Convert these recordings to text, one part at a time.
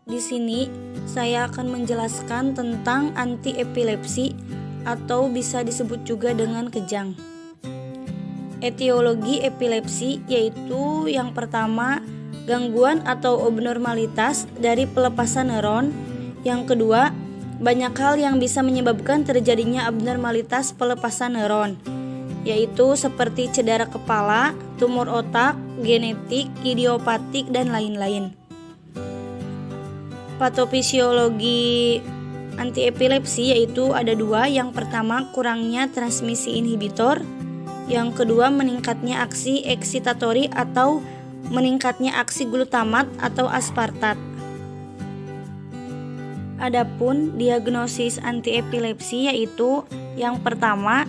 Di sini saya akan menjelaskan tentang antiepilepsi atau bisa disebut juga dengan kejang. Etiologi epilepsi yaitu yang pertama gangguan atau abnormalitas dari pelepasan neuron. Yang kedua, banyak hal yang bisa menyebabkan terjadinya abnormalitas pelepasan neuron, yaitu seperti cedera kepala, tumor otak, genetik, idiopatik, dan lain-lain. Patofisiologi antiepilepsi yaitu ada dua. Yang pertama, kurangnya transmisi inhibitor. Yang kedua, meningkatnya aksi eksitatori atau meningkatnya aksi glutamat atau aspartat. Adapun diagnosis antiepilepsi yaitu yang pertama,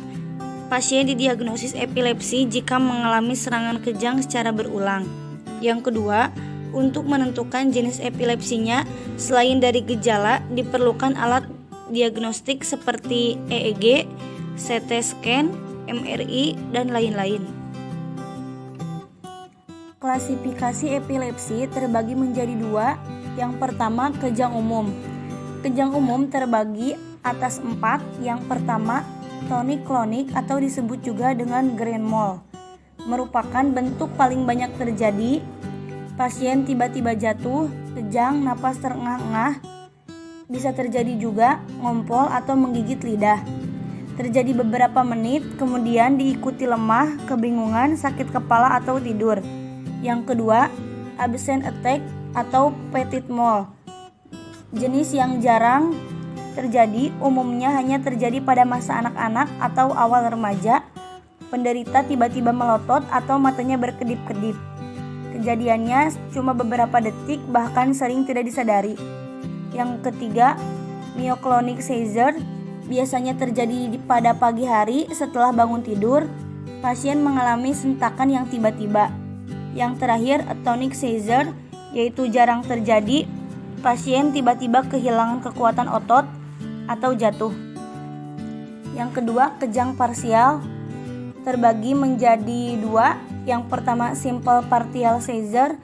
pasien didiagnosis epilepsi jika mengalami serangan kejang secara berulang. Yang kedua, untuk menentukan jenis epilepsinya, selain dari gejala, diperlukan alat diagnostik seperti EEG, CT scan, MRI, dan lain-lain. Klasifikasi epilepsi terbagi menjadi dua. Yang pertama, kejang umum. Kejang umum terbagi atas 4. Yang pertama, tonik-klonik atau disebut juga dengan grand mal. Merupakan bentuk paling banyak terjadi. Pasien tiba-tiba jatuh, kejang, napas terengah-engah. Bisa terjadi juga ngompol atau menggigit lidah. Terjadi beberapa menit, kemudian diikuti lemah, kebingungan, sakit kepala atau tidur. Yang kedua, absent attack atau petit mal. Jenis yang jarang terjadi, umumnya hanya terjadi pada masa anak-anak atau awal remaja. Penderita tiba-tiba melotot atau matanya berkedip-kedip. Kejadiannya cuma beberapa detik, bahkan sering tidak disadari. Yang ketiga, myoclonic seizure. Biasanya terjadi pada pagi hari setelah bangun tidur. Pasien mengalami sentakan yang tiba-tiba. Yang terakhir, atonic seizure, yaitu jarang terjadi. Pasien tiba-tiba kehilangan kekuatan otot atau jatuh. Yang kedua, kejang parsial terbagi menjadi dua. Yang pertama, simple partial seizure.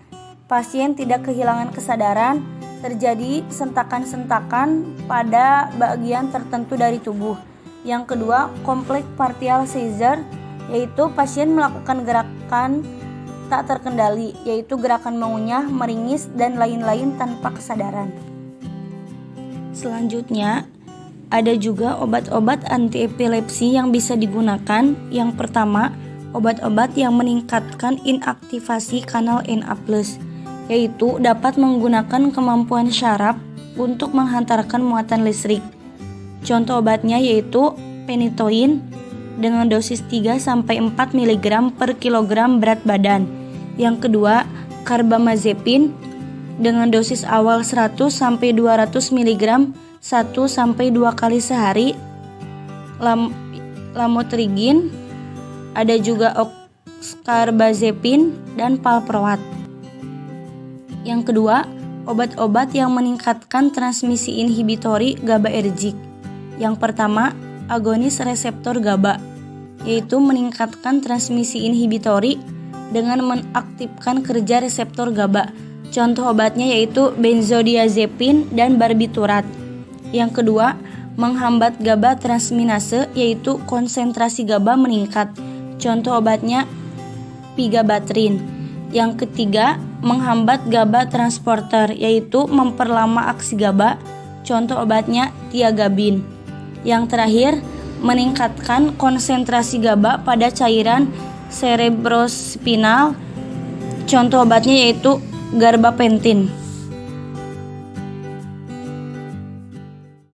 Pasien tidak kehilangan kesadaran. Terjadi sentakan-sentakan pada bagian tertentu dari tubuh. Yang kedua, complex partial seizure, yaitu pasien melakukan gerakan tak terkendali, yaitu gerakan mengunyah, meringis, dan lain-lain tanpa kesadaran. Selanjutnya, ada juga obat-obat antiepilepsi yang bisa digunakan. Yang pertama, obat-obat yang meningkatkan inaktivasi kanal Na+, yaitu dapat menggunakan kemampuan syaraf untuk menghantarkan muatan listrik. Contoh obatnya yaitu phenytoin dengan dosis 3-4 mg per kilogram berat badan. Yang kedua, carbamazepine dengan dosis awal 100-200 mg 1-2 kali sehari. Lamotrigine, ada juga oxcarbazepine dan valproat. Yang kedua, obat-obat yang meningkatkan transmisi inhibitori GABAergic. Yang pertama, agonis reseptor GABA, yaitu meningkatkan transmisi inhibitori dengan mengaktifkan kerja reseptor GABA. Contoh obatnya yaitu benzodiazepin dan barbiturat. Yang kedua, menghambat GABA transminase, yaitu konsentrasi GABA meningkat. Contoh obatnya pigabatrin. Yang ketiga, menghambat GABA transporter, yaitu memperlama aksi GABA. Contoh obatnya tiagabin. Yang terakhir, meningkatkan konsentrasi GABA pada cairan cerebrospinal. Contoh obatnya yaitu gabapentin.